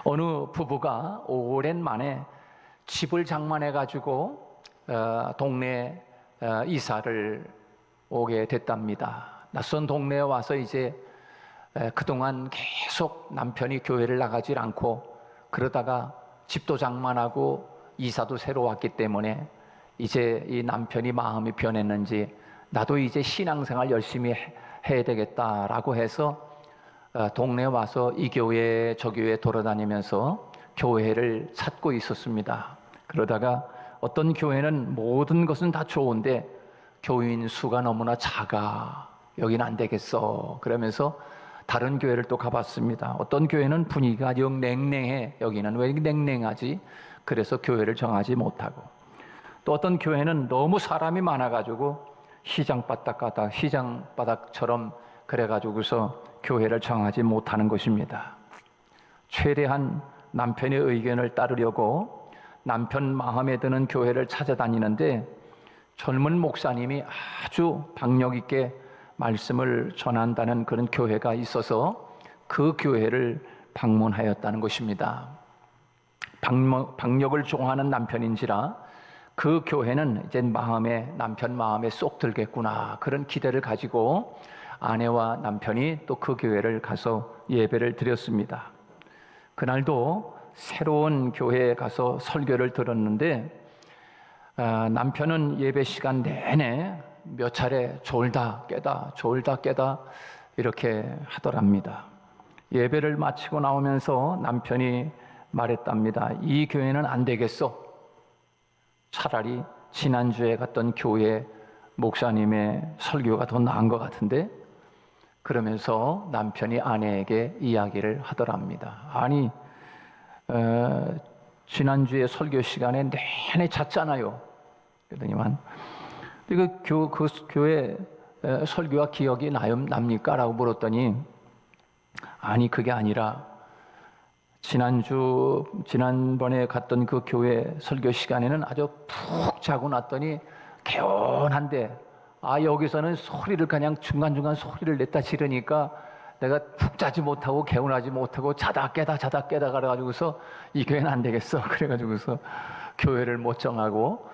어느 부부가 오랜만에 집을 장만해 가지고 동네 이사를 오게 됐답니다. 낯선 동네에 와서 이제 그동안 계속 남편이 교회를 나가질 않고 그러다가 집도 장만하고 이사도 새로 왔기 때문에 이제 이 남편이 마음이 변했는지 나도 이제 신앙생활 열심히 해야 되겠다라고 해서 동네에 와서 이 교회 저 교회 돌아다니면서 교회를 찾고 있었습니다. 그러다가 어떤 교회는 모든 것은 다 좋은데 교인 수가 너무나 작아, 여긴 안 되겠어 그러면서 다른 교회를 또 가봤습니다. 어떤 교회는 분위기가 영 냉랭해, 여기는 왜 냉랭하지? 그래서 교회를 정하지 못하고, 또 어떤 교회는 너무 사람이 많아가지고 시장바닥처럼 그래가지고서 교회를 정하지 못하는 것입니다. 최대한 남편의 의견을 따르려고 남편 마음에 드는 교회를 찾아다니는데 젊은 목사님이 아주 박력 있게 말씀을 전한다는 그런 교회가 있어서 그 교회를 방문하였다는 것입니다. 박력을 좋아하는 남편인지라 그 교회는 이제 남편 마음에 쏙 들겠구나 그런 기대를 가지고 아내와 남편이 또 그 교회를 가서 예배를 드렸습니다. 그날도 새로운 교회에 가서 설교를 들었는데 남편은 예배 시간 내내 몇 차례 졸다 깨다 이렇게 하더랍니다. 예배를 마치고 나오면서 남편이 말했답니다. 이 교회는 안 되겠어. 차라리 지난주에 갔던 교회 목사님의 설교가 더 나은 것 같은데, 그러면서 남편이 아내에게 이야기를 하더랍니다. 아니 지난주에 설교 시간에 내내 잤잖아요. 그러더니만 그 교회 설교가 기억이 납니까? 라고 물었더니 아니 그게 아니라 지난번에 갔던 그 교회 설교 시간에는 아주 푹 자고 났더니 개운한데 여기서는 소리를 그냥 중간중간 소리를 냈다 지르니까 내가 푹 자지 못하고 개운하지 못하고 자다 깨다 그래가지고서 이 교회는 안 되겠어 그래가지고서 교회를 못 정하고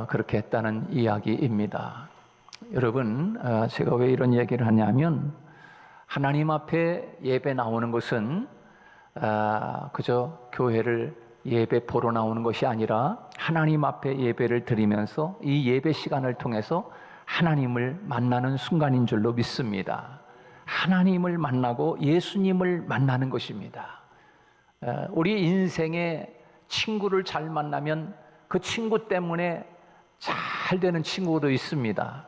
그렇게 했다는 이야기입니다. 여러분, 제가 왜 이런 얘기를 하냐면 하나님 앞에 예배 나오는 것은 그저 교회를 예배 보러 나오는 것이 아니라 하나님 앞에 예배를 드리면서 이 예배 시간을 통해서 하나님을 만나는 순간인 줄로 믿습니다. 하나님을 만나고 예수님을 만나는 것입니다. 우리 인생에 친구를 잘 만나면 그 친구 때문에 잘 되는 친구도 있습니다.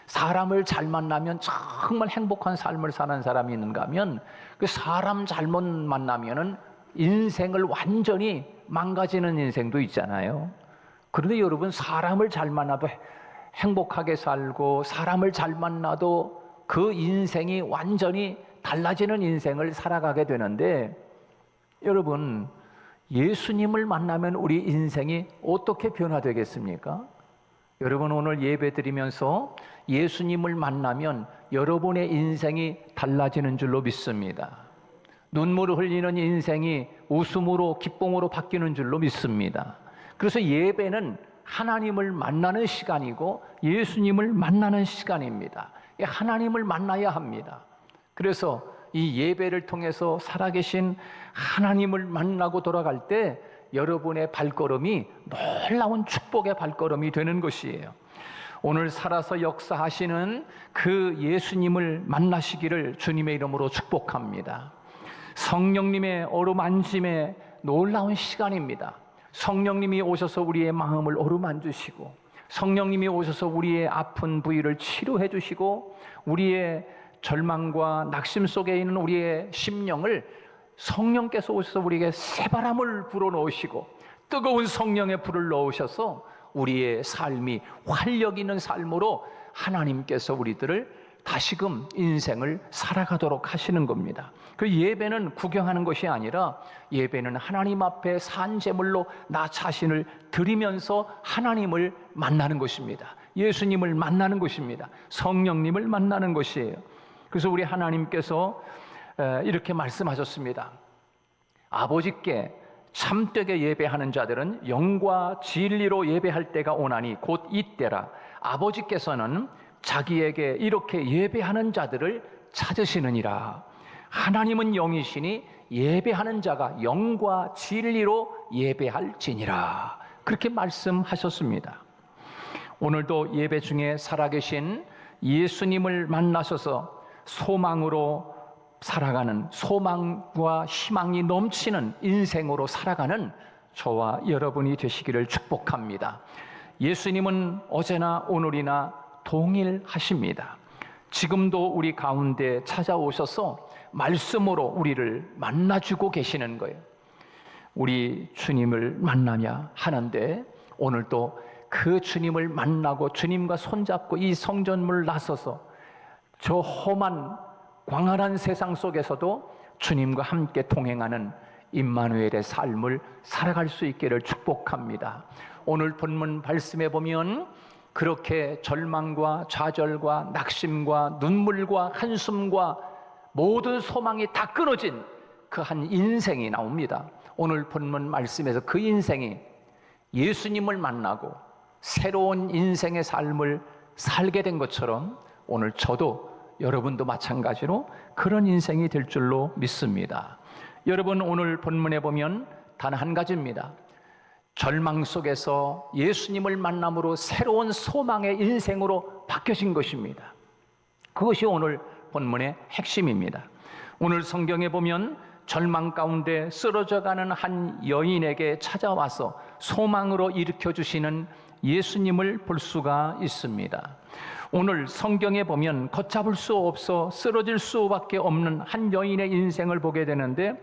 사람을 잘 만나면 정말 행복한 삶을 사는 사람이 있는가 하면 그 사람 잘못 만나면은 인생을 완전히 망가지는 인생도 있잖아요. 그런데 여러분, 사람을 잘 만나도 행복하게 살고 사람을 잘 만나도 그 인생이 완전히 달라지는 인생을 살아가게 되는데, 여러분 예수님을 만나면 우리 인생이 어떻게 변화되겠습니까? 여러분 오늘 예배 드리면서 예수님을 만나면 여러분의 인생이 달라지는 줄로 믿습니다. 눈물을 흘리는 인생이 웃음으로 기쁨으로 바뀌는 줄로 믿습니다. 그래서 예배는 하나님을 만나는 시간이고 예수님을 만나는 시간입니다. 하나님을 만나야 합니다. 그래서 이 예배를 통해서 살아계신 하나님을 만나고 돌아갈 때 여러분의 발걸음이 놀라운 축복의 발걸음이 되는 것이에요. 오늘 살아서 역사하시는 그 예수님을 만나시기를 주님의 이름으로 축복합니다. 성령님의 어루만짐의 놀라운 시간입니다. 성령님이 오셔서 우리의 마음을 어루만지시고 성령님이 오셔서 우리의 아픈 부위를 치료해 주시고 우리의 절망과 낙심 속에 있는 우리의 심령을 성령께서 오셔서 우리에게 새바람을 불어넣으시고 뜨거운 성령의 불을 넣으셔서 우리의 삶이 활력 있는 삶으로 하나님께서 우리들을 다시금 인생을 살아가도록 하시는 겁니다. 그 예배는 구경하는 것이 아니라 예배는 하나님 앞에 산 제물로 나 자신을 드리면서 하나님을 만나는 것입니다. 예수님을 만나는 것입니다. 성령님을 만나는 것이에요. 그래서 우리 하나님께서 이렇게 말씀하셨습니다. 아버지께 참되게 예배하는 자들은 영과 진리로 예배할 때가 오나니 곧 이때라. 아버지께서는 자기에게 이렇게 예배하는 자들을 찾으시느니라. 하나님은 영이시니 예배하는 자가 영과 진리로 예배할지니라. 그렇게 말씀하셨습니다. 오늘도 예배 중에 살아계신 예수님을 만나셔서 소망으로 살아가는, 소망과 희망이 넘치는 인생으로 살아가는 저와 여러분이 되시기를 축복합니다. 예수님은 어제나 오늘이나 동일하십니다. 지금도 우리 가운데 찾아오셔서 말씀으로 우리를 만나주고 계시는 거예요. 우리 주님을 만나냐 하는데, 오늘도 그 주님을 만나고 주님과 손잡고 이 성전문을 나서서 저 험한 광활한 세상 속에서도 주님과 함께 동행하는 임마누엘의 삶을 살아갈 수 있기를 축복합니다. 오늘 본문 말씀에 보면 그렇게 절망과 좌절과 낙심과 눈물과 한숨과 모든 소망이 다 끊어진 그 한 인생이 나옵니다. 오늘 본문 말씀에서 그 인생이 예수님을 만나고 새로운 인생의 삶을 살게 된 것처럼 오늘 저도 여러분도 마찬가지로 그런 인생이 될 줄로 믿습니다. 여러분, 오늘 본문에 보면 단 한 가지입니다. 절망 속에서 예수님을 만남으로 새로운 소망의 인생으로 바뀌어진 것입니다. 그것이 오늘 본문의 핵심입니다. 오늘 성경에 보면 절망 가운데 쓰러져가는 한 여인에게 찾아와서 소망으로 일으켜주시는 예수님을 볼 수가 있습니다. 오늘 성경에 보면 걷잡을 수 없어 쓰러질 수밖에 없는 한 여인의 인생을 보게 되는데,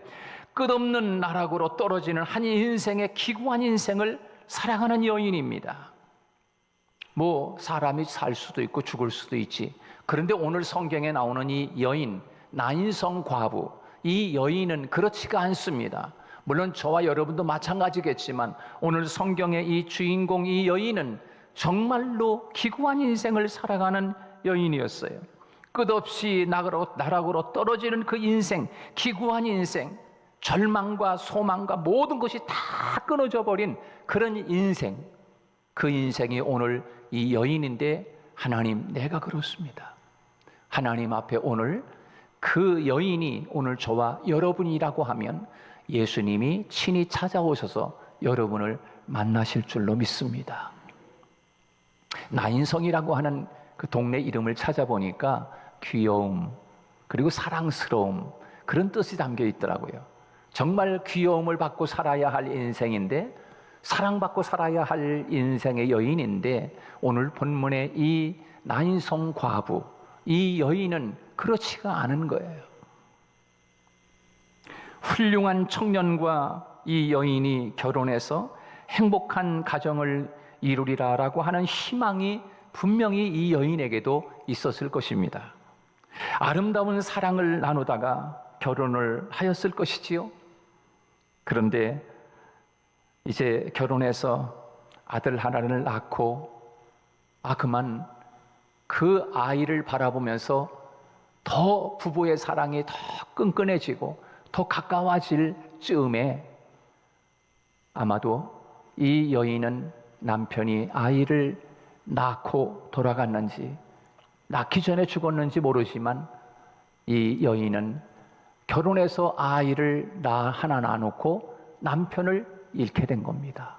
끝없는 나락으로 떨어지는 한 인생의 기구한 인생을 살아가는 여인입니다. 사람이 살 수도 있고 죽을 수도 있지. 그런데 오늘 성경에 나오는 이 여인, 나인성 과부, 이 여인은 그렇지가 않습니다. 물론 저와 여러분도 마찬가지겠지만 오늘 성경의 이 주인공, 이 여인은 정말로 기구한 인생을 살아가는 여인이었어요. 끝없이 나락으로 떨어지는 그 인생, 기구한 인생, 절망과 소망과 모든 것이 다 끊어져 버린 그런 인생, 그 인생이 오늘 이 여인인데, 하나님, 내가 그렇습니다. 하나님 앞에 오늘 그 여인이 오늘 저와 여러분이라고 하면 예수님이 친히 찾아오셔서 여러분을 만나실 줄로 믿습니다. 나인성이라고 하는 그 동네 이름을 찾아보니까 귀여움 그리고 사랑스러움, 그런 뜻이 담겨 있더라고요. 정말 귀여움을 받고 살아야 할 인생인데, 사랑받고 살아야 할 인생의 여인인데, 오늘 본문의 이 나인성 과부, 이 여인은 그렇지가 않은 거예요. 훌륭한 청년과 이 여인이 결혼해서 행복한 가정을 이루리라라고 하는 희망이 분명히 이 여인에게도 있었을 것입니다. 아름다운 사랑을 나누다가 결혼을 하였을 것이지요. 그런데 이제 결혼해서 아들 하나를 낳고 그만 그 아이를 바라보면서 더 부부의 사랑이 더 끈끈해지고 더 가까워질 즈음에 아마도 이 여인은 남편이 아이를 낳고 돌아갔는지, 낳기 전에 죽었는지 모르지만 이 여인은 결혼해서 아이를 하나 낳아놓고 남편을 잃게 된 겁니다.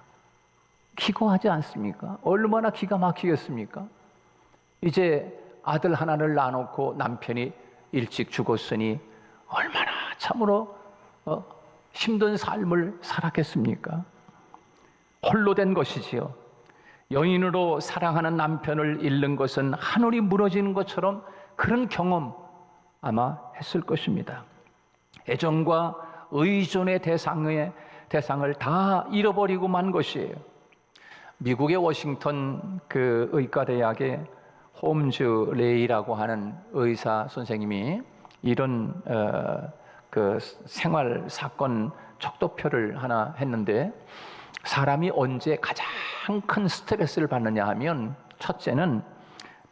기거하지 않습니까? 얼마나 기가 막히겠습니까? 이제 아들 하나를 낳아놓고 남편이 일찍 죽었으니 얼마나 참으로 힘든 삶을 살았겠습니까? 홀로 된 것이지요. 여인으로 사랑하는 남편을 잃는 것은 하늘이 무너지는 것처럼 그런 경험 아마 했을 것입니다. 애정과 의존의 대상을 다 잃어버리고 만 것이에요. 미국의 워싱턴 그 의과대학의 홈즈 레이라고 하는 의사 선생님이 이런 그 생활 사건 척도표를 하나 했는데, 사람이 언제 가장 큰 스트레스를 받느냐 하면, 첫째는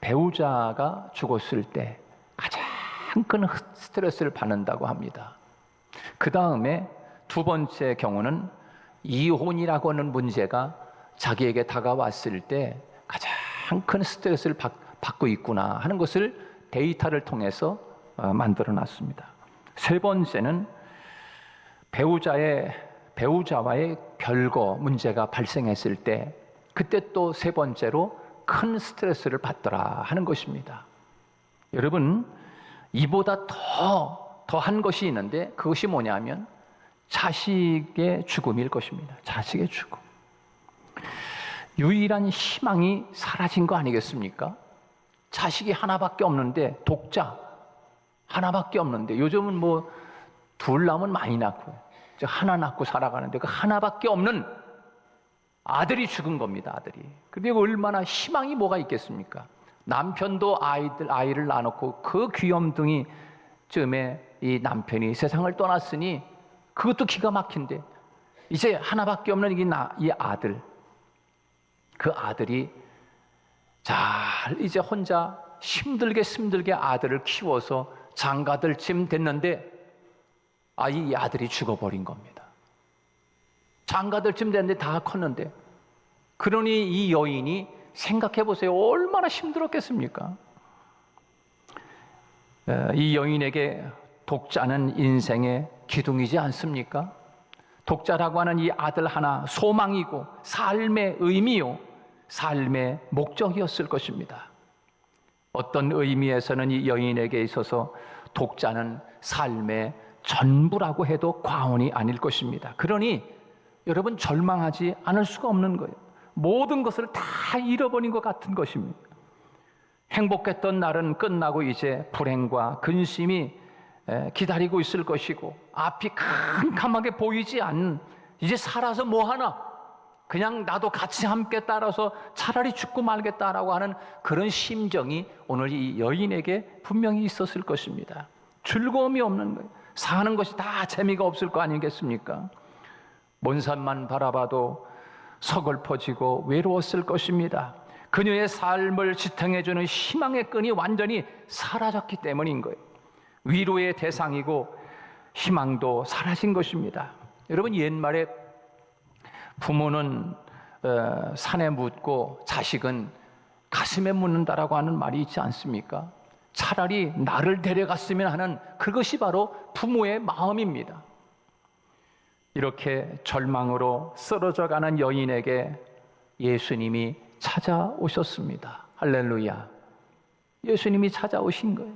배우자가 죽었을 때 가장 큰 스트레스를 받는다고 합니다. 그 다음에 두 번째 경우는 이혼이라고 하는 문제가 자기에게 다가왔을 때 가장 큰 스트레스를 받고 있구나 하는 것을 데이터를 통해서 만들어 놨습니다. 세 번째는 배우자와의 별거 문제가 발생했을 때 그때 또 세 번째로 큰 스트레스를 받더라 하는 것입니다. 여러분, 이보다 더한 것이 있는데 그것이 뭐냐면 자식의 죽음일 것입니다. 자식의 죽음. 유일한 희망이 사라진 거 아니겠습니까? 자식이 하나밖에 없는데, 독자 하나밖에 없는데, 요즘은 뭐 둘 낳으면 많이 낳고 하나 낳고 살아가는데 그 하나밖에 없는 아들이 죽은 겁니다. 아들이. 그리고 얼마나 희망이 뭐가 있겠습니까? 남편도 아이를 낳아놓고 그 귀염둥이 쯤에 이 남편이 세상을 떠났으니 그것도 기가 막힌데 이제 하나밖에 없는 이 아들, 그 아들이 잘 이제 혼자 힘들게 아들을 키워서 장가들 쯤 됐는데 이 아들이 죽어버린 겁니다. 장가들 쯤 됐는데 다 컸는데, 그러니 이 여인이 생각해 보세요. 얼마나 힘들었겠습니까? 이 여인에게 독자는 인생의 기둥이지 않습니까? 독자라고 하는 이 아들 하나, 소망이고 삶의 의미요, 삶의 목적이었을 것입니다. 어떤 의미에서는 이 여인에게 있어서 독자는 삶의 전부라고 해도 과언이 아닐 것입니다. 그러니 여러분, 절망하지 않을 수가 없는 거예요. 모든 것을 다 잃어버린 것 같은 것입니다. 행복했던 날은 끝나고 이제 불행과 근심이 기다리고 있을 것이고, 앞이 캄캄하게 보이지 않는, 이제 살아서 뭐하나, 그냥 나도 같이 함께 따라서 차라리 죽고 말겠다라고 하는 그런 심정이 오늘 이 여인에게 분명히 있었을 것입니다. 즐거움이 없는 거예요. 사는 것이 다 재미가 없을 거 아니겠습니까? 먼 산만 바라봐도 서글퍼지고 외로웠을 것입니다. 그녀의 삶을 지탱해주는 희망의 끈이 완전히 사라졌기 때문인 거예요. 위로의 대상이고 희망도 사라진 것입니다. 여러분, 옛말에 부모는 산에 묻고 자식은 가슴에 묻는다라고 하는 말이 있지 않습니까? 차라리 나를 데려갔으면 하는 그것이 바로 부모의 마음입니다. 이렇게 절망으로 쓰러져가는 여인에게 예수님이 찾아오셨습니다. 할렐루야. 예수님이 찾아오신 거예요.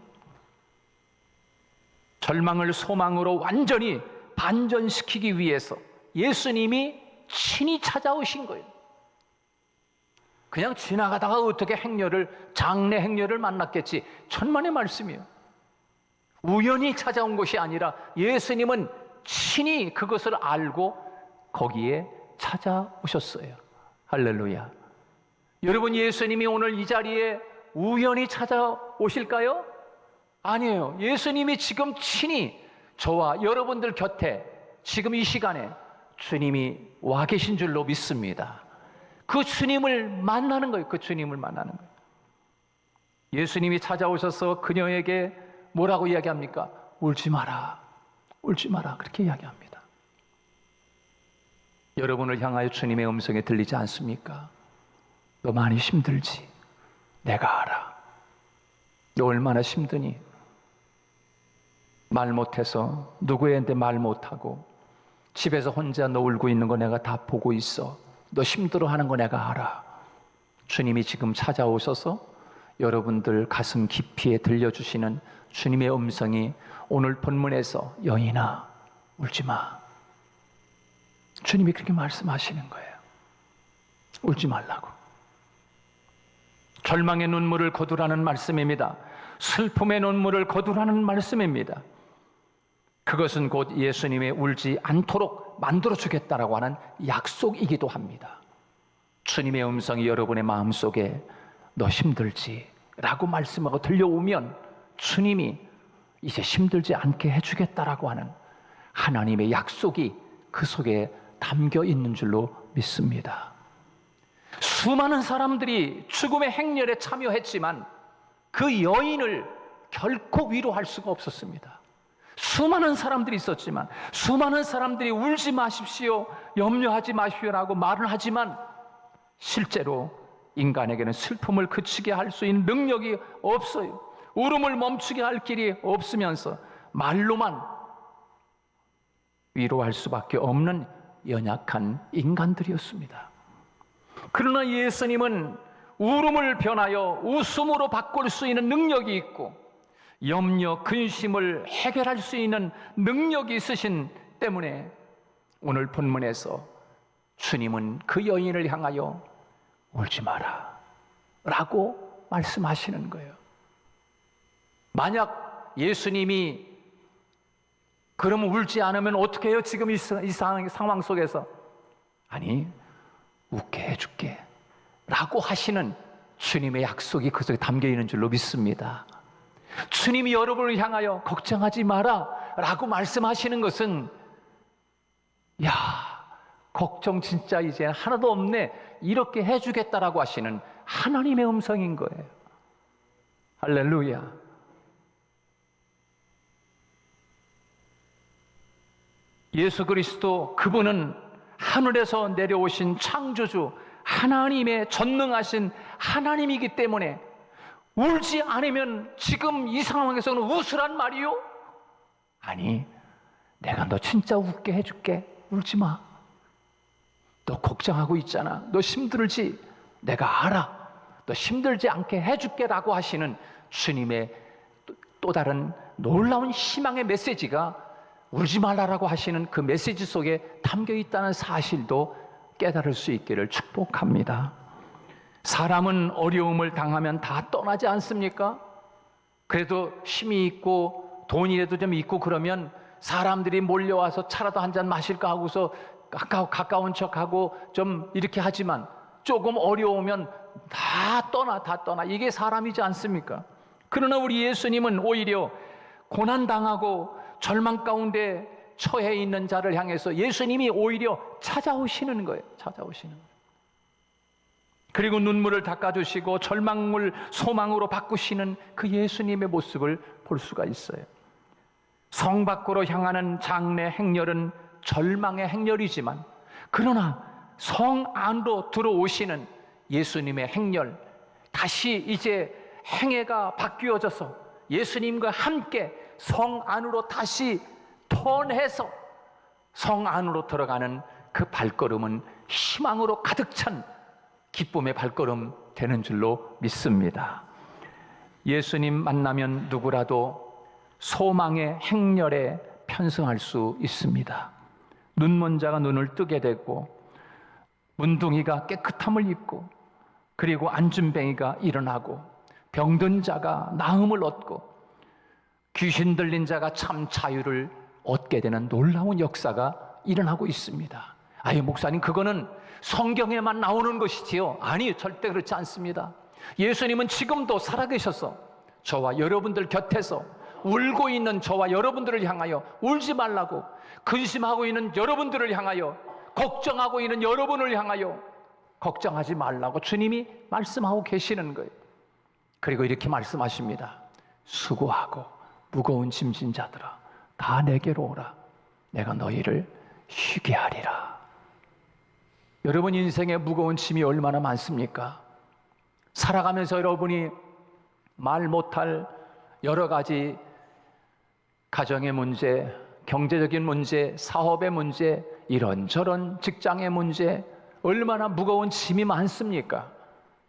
절망을 소망으로 완전히 반전시키기 위해서 예수님이 친히 찾아오신 거예요. 그냥 지나가다가 어떻게 장래 행렬을 만났겠지. 천만의 말씀이에요. 우연히 찾아온 것이 아니라 예수님은 친히 그것을 알고 거기에 찾아오셨어요. 할렐루야. 여러분, 예수님이 오늘 이 자리에 우연히 찾아오실까요? 아니에요. 예수님이 지금 친히 저와 여러분들 곁에 지금 이 시간에 주님이 와 계신 줄로 믿습니다. 그 주님을 만나는 거예요. 그 주님을 만나는 거예요. 예수님이 찾아오셔서 그녀에게 뭐라고 이야기합니까? 울지 마라. 울지 마라. 그렇게 이야기합니다. 여러분을 향하여 주님의 음성이 들리지 않습니까? 너 많이 힘들지? 내가 알아. 너 얼마나 힘드니? 말 못해서 누구한테 말 못하고 집에서 혼자 너 울고 있는 거 내가 다 보고 있어. 너 힘들어하는 거 내가 알아. 주님이 지금 찾아오셔서 여러분들 가슴 깊이에 들려주시는 주님의 음성이 오늘 본문에서 여인아 울지 마. 주님이 그렇게 말씀하시는 거예요. 울지 말라고. 절망의 눈물을 거두라는 말씀입니다. 슬픔의 눈물을 거두라는 말씀입니다. 그것은 곧 예수님의 울지 않도록 만들어주겠다라고 하는 약속이기도 합니다. 주님의 음성이 여러분의 마음속에 너 힘들지? 라고 말씀하고 들려오면 주님이 이제 힘들지 않게 해주겠다라고 하는 하나님의 약속이 그 속에 담겨 있는 줄로 믿습니다. 수많은 사람들이 죽음의 행렬에 참여했지만 그 여인을 결코 위로할 수가 없었습니다. 수많은 사람들이 있었지만, 수많은 사람들이 울지 마십시오, 염려하지 마십시오라고 말은 하지만 실제로 인간에게는 슬픔을 그치게 할 수 있는 능력이 없어요. 울음을 멈추게 할 길이 없으면서 말로만 위로할 수밖에 없는 연약한 인간들이었습니다. 그러나 예수님은 울음을 변하여 웃음으로 바꿀 수 있는 능력이 있고 염려, 근심을 해결할 수 있는 능력이 있으신 때문에 오늘 본문에서 주님은 그 여인을 향하여 울지 마라 라고 말씀하시는 거예요. 만약 예수님이 그러면 울지 않으면 어떻게 해요? 지금 이 상황 속에서 아니, 웃게 해줄게 라고 하시는 주님의 약속이 그 속에 담겨 있는 줄로 믿습니다. 주님이 여러분을 향하여 걱정하지 마라 라고 말씀하시는 것은 야, 걱정 진짜 이제 하나도 없네 이렇게 해주겠다라고 하시는 하나님의 음성인 거예요. 할렐루야. 예수 그리스도, 그분은 하늘에서 내려오신 창조주 하나님의 전능하신 하나님이기 때문에 울지 않으면 지금 이 상황에서는 웃으란 말이요? 아니, 내가 너 진짜 웃게 해줄게. 울지 마. 너 걱정하고 있잖아. 너 힘들지? 내가 알아. 너 힘들지 않게 해줄게 라고 하시는 주님의 또 다른 놀라운 희망의 메시지가 울지 말라라고 하시는 그 메시지 속에 담겨 있다는 사실도 깨달을 수 있기를 축복합니다. 사람은 어려움을 당하면 다 떠나지 않습니까? 그래도 힘이 있고 돈이라도 좀 있고 그러면 사람들이 몰려와서 차라도 한 잔 마실까 하고서 가까운 척하고 좀 이렇게 하지만 조금 어려우면 다 떠나. 이게 사람이지 않습니까? 그러나 우리 예수님은 오히려 고난당하고 절망 가운데 처해 있는 자를 향해서 예수님이 오히려 찾아오시는 거예요. 그리고 눈물을 닦아주시고 절망을 소망으로 바꾸시는 그 예수님의 모습을 볼 수가 있어요. 성 밖으로 향하는 장례 행렬은 절망의 행렬이지만 그러나 성 안으로 들어오시는 예수님의 행렬, 다시 이제 행해가 바뀌어져서 예수님과 함께 성 안으로 다시 턴해서 성 안으로 들어가는 그 발걸음은 희망으로 가득 찬 기쁨의 발걸음 되는 줄로 믿습니다. 예수님 만나면 누구라도 소망의 행렬에 편승할 수 있습니다. 눈먼 자가 눈을 뜨게 되고 문둥이가 깨끗함을 입고 그리고 안진뱅이가 일어나고 병든 자가 나음을 얻고 귀신 들린 자가 참 자유를 얻게 되는 놀라운 역사가 일어나고 있습니다. 아니 목사님, 그거는 성경에만 나오는 것이지요? 아니, 절대 그렇지 않습니다. 예수님은 지금도 살아계셔서 저와 여러분들 곁에서 울고 있는 저와 여러분들을 향하여 울지 말라고, 근심하고 있는 여러분들을 향하여, 걱정하고 있는 여러분을 향하여 걱정하지 말라고 주님이 말씀하고 계시는 거예요. 그리고 이렇게 말씀하십니다. 수고하고 무거운 짐진 자들아, 다 내게로 오라. 내가 너희를 쉬게 하리라. 여러분 인생에 무거운 짐이 얼마나 많습니까? 살아가면서 여러분이 말 못할 여러 가지 가정의 문제, 경제적인 문제, 사업의 문제, 이런저런 직장의 문제, 얼마나 무거운 짐이 많습니까?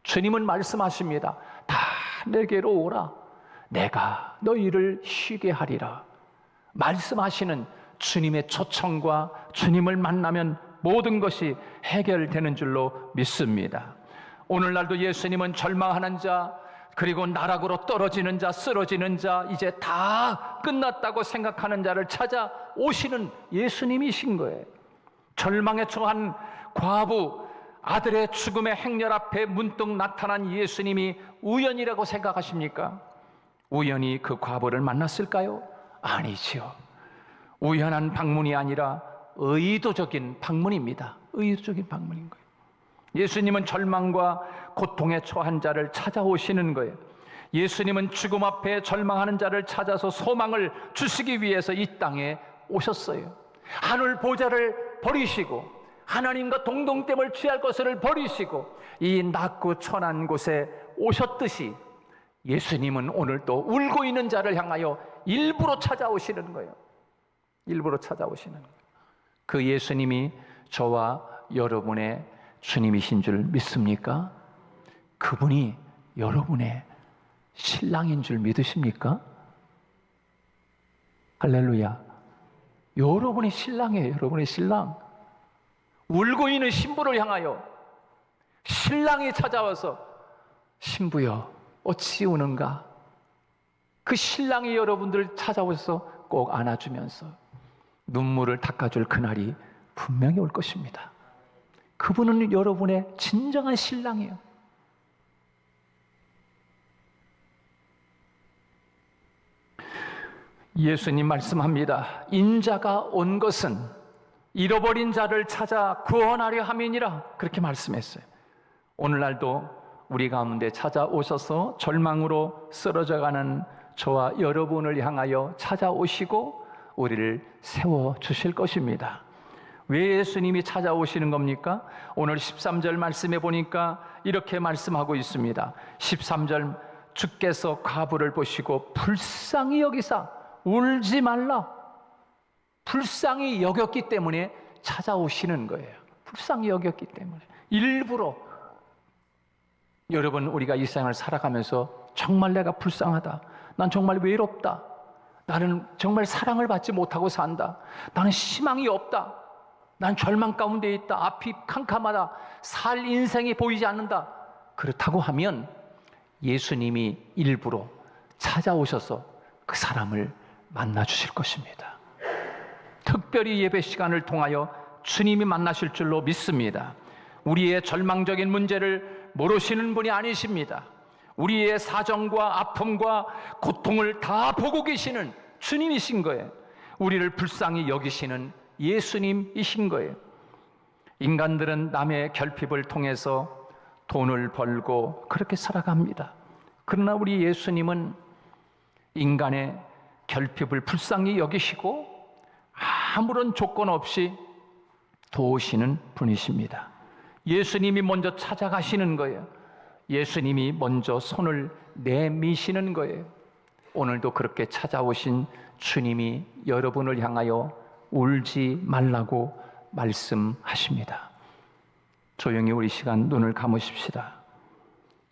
주님은 말씀하십니다. 다 내게로 오라. 내가 너희를 쉬게 하리라. 말씀하시는 주님의 초청과 주님을 만나면 모든 것이 해결되는 줄로 믿습니다. 오늘날도 예수님은 절망하는 자, 그리고 나락으로 떨어지는 자, 쓰러지는 자, 이제 다 끝났다고 생각하는 자를 찾아오시는 예수님이신 거예요. 절망에 처한 과부, 아들의 죽음의 행렬 앞에 문득 나타난 예수님이 우연이라고 생각하십니까? 우연히 그 과부를 만났을까요? 아니지요. 우연한 방문이 아니라 의도적인 방문입니다. 의도적인 방문인 거예요. 예수님은 절망과 고통에 처한 자를 찾아오시는 거예요. 예수님은 죽음 앞에 절망하는 자를 찾아서 소망을 주시기 위해서 이 땅에 오셨어요. 하늘 보좌를 버리시고 하나님과 동등됨을 취할 것을 버리시고 이 낮고 천한 곳에 오셨듯이 예수님은 오늘 또 울고 있는 자를 향하여 일부러 찾아오시는 거예요. 일부러 찾아오시는 거예요. 그 예수님이 저와 여러분의 주님이신 줄 믿습니까? 그분이 여러분의 신랑인 줄 믿으십니까? 할렐루야. 여러분의 신랑이에요. 여러분의 신랑. 울고 있는 신부를 향하여 신랑이 찾아와서 신부여 어찌 우는가? 그 신랑이 여러분들 찾아오셔서 꼭 안아주면서 눈물을 닦아줄 그날이 분명히 올 것입니다. 그분은 여러분의 진정한 신랑이에요. 예수님 말씀합니다. 인자가 온 것은 잃어버린 자를 찾아 구원하려 함이니라. 그렇게 말씀했어요. 오늘날도 우리 가운데 찾아오셔서 절망으로 쓰러져가는 저와 여러분을 향하여 찾아오시고 우리를 세워주실 것입니다. 왜 예수님이 찾아오시는 겁니까? 오늘 13절 말씀에 보니까 이렇게 말씀하고 있습니다. 13절 주께서 과부를 보시고 불쌍히 여기사 울지 말라. 불쌍히 여겼기 때문에 찾아오시는 거예요. 불쌍히 여겼기 때문에 일부러. 여러분, 우리가 이 생을 살아가면서 정말 내가 불쌍하다, 난 정말 외롭다, 나는 정말 사랑을 받지 못하고 산다, 나는 희망이 없다, 난 절망 가운데 있다, 앞이 캄캄하다, 살 인생이 보이지 않는다. 그렇다고 하면 예수님이 일부러 찾아오셔서 그 사람을 만나 주실 것입니다. 특별히 예배 시간을 통하여 주님이 만나실 줄로 믿습니다. 우리의 절망적인 문제를 모르시는 분이 아니십니다. 우리의 사정과 아픔과 고통을 다 보고 계시는 주님이신 거예요. 우리를 불쌍히 여기시는 예수님이신 거예요. 인간들은 남의 결핍을 통해서 돈을 벌고 그렇게 살아갑니다. 그러나 우리 예수님은 인간의 결핍을 불쌍히 여기시고 아무런 조건 없이 도우시는 분이십니다. 예수님이 먼저 찾아가시는 거예요. 예수님이 먼저 손을 내미시는 거예요. 오늘도 그렇게 찾아오신 주님이 여러분을 향하여 울지 말라고 말씀하십니다. 조용히 우리 시간 눈을 감으십시다.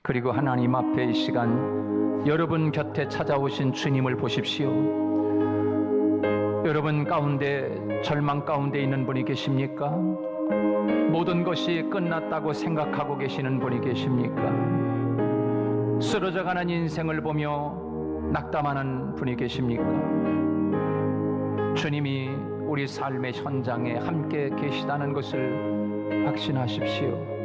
그리고 하나님 앞에 이 시간 여러분 곁에 찾아오신 주님을 보십시오. 여러분 가운데 절망 가운데 있는 분이 계십니까? 모든 것이 끝났다고 생각하고 계시는 분이 계십니까? 쓰러져가는 인생을 보며 낙담하는 분이 계십니까? 주님이 우리 삶의 현장에 함께 계시다는 것을 확신하십시오.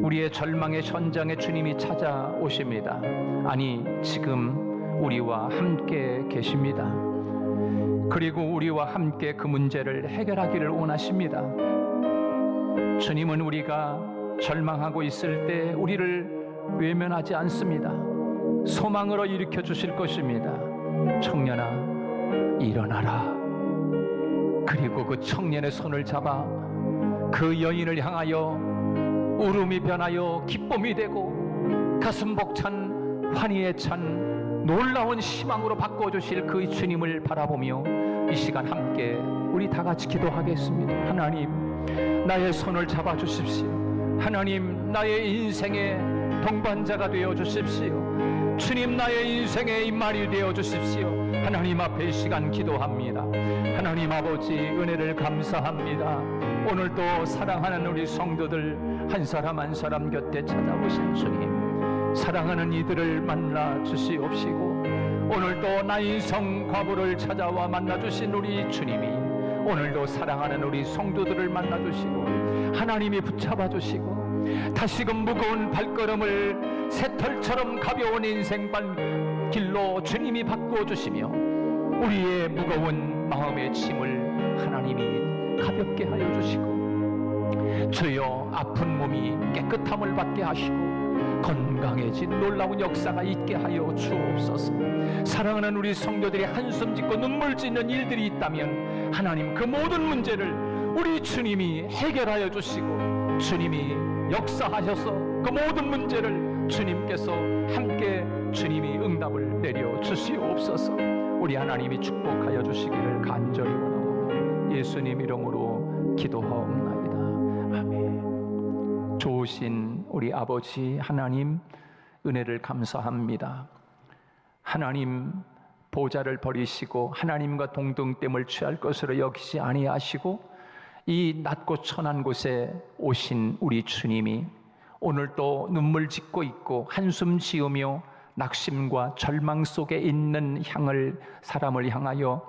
우리의 절망의 현장에 주님이 찾아오십니다. 아니, 지금 우리와 함께 계십니다. 그리고 우리와 함께 그 문제를 해결하기를 원하십니다. 주님은 우리가 절망하고 있을 때 우리를 외면하지 않습니다. 소망으로 일으켜 주실 것입니다. 청년아, 일어나라. 그리고 그 청년의 손을 잡아 그 여인을 향하여 울음이 변하여 기쁨이 되고 가슴 벅찬 환희에 찬 놀라운 희망으로 바꿔주실 그 주님을 바라보며 이 시간 함께 우리 다 같이 기도하겠습니다. 하나님, 나의 손을 잡아 주십시오. 하나님, 나의 인생의 동반자가 되어 주십시오. 주님, 나의 인생의 입말이 되어 주십시오. 하나님 앞에 이 시간 기도합니다. 하나님 아버지, 은혜를 감사합니다. 오늘도 사랑하는 우리 성도들 한 사람 한 사람 곁에 찾아오신 주님, 사랑하는 이들을 만나 주시옵시고 오늘도 나인성 과부를 찾아와 만나 주신 우리 주님이 오늘도 사랑하는 우리 성도들을 만나 주시고 하나님이 붙잡아 주시고 다시금 무거운 발걸음을 새털처럼 가벼운 인생 길로 주님이 바꾸어 주시며 우리의 무거운 마음의 짐을 하나님이 가볍게 하여 주시고 주여 아픈 몸이 깨끗함을 받게 하시고 건강해진 놀라운 역사가 있게 하여 주옵소서. 사랑하는 우리 성도들이 한숨 짓고 눈물 짓는 일들이 있다면 하나님 그 모든 문제를 우리 주님이 해결하여 주시고 주님이 역사하셔서 그 모든 문제를 주님께서 함께 주님이 응답을 내려 주시옵소서. 우리 하나님이 축복하여 주시기를 간절히 원하오며 예수님 이름으로 기도하옵나이다. 아멘. 좋으신 우리 아버지 하나님, 은혜를 감사합니다. 하나님 보좌를 버리시고 하나님과 동등됨을 취할 것으로 여기지 아니하시고 이 낮고 천한 곳에 오신 우리 주님이 오늘도 눈물 짓고 있고 한숨 지으며 낙심과 절망 속에 있는 사람을 향하여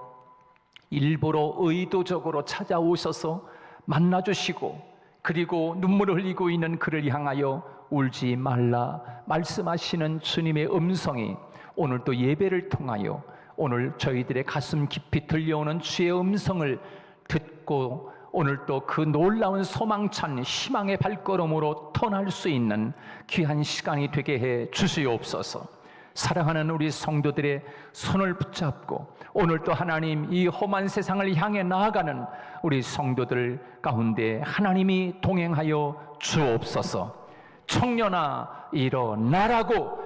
일부러 의도적으로 찾아오셔서 만나주시고, 그리고 눈물을 흘리고 있는 그를 향하여 울지 말라 말씀하시는 주님의 음성이 오늘도 예배를 통하여 오늘 저희들의 가슴 깊이 들려오는 주의 음성을 듣고 오늘도 그 놀라운 소망찬 희망의 발걸음으로 떠날 수 있는 귀한 시간이 되게 해 주시옵소서. 사랑하는 우리 성도들의 손을 붙잡고 오늘도 하나님 이 험한 세상을 향해 나아가는 우리 성도들 가운데 하나님이 동행하여 주옵소서. 청년아 일어나라고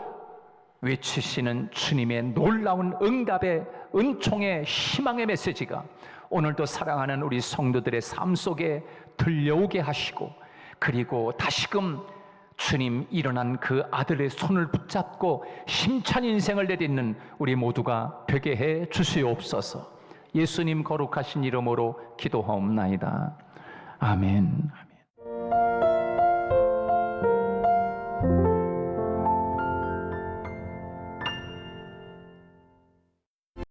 외치시는 주님의 놀라운 응답의 은총의 희망의 메시지가 오늘도 사랑하는 우리 성도들의 삶 속에 들려오게 하시고, 그리고 다시금 주님 일어난 그 아들의 손을 붙잡고 힘찬 인생을 내딛는 우리 모두가 되게 해 주시옵소서. 예수님 거룩하신 이름으로 기도하옵나이다. 아멘.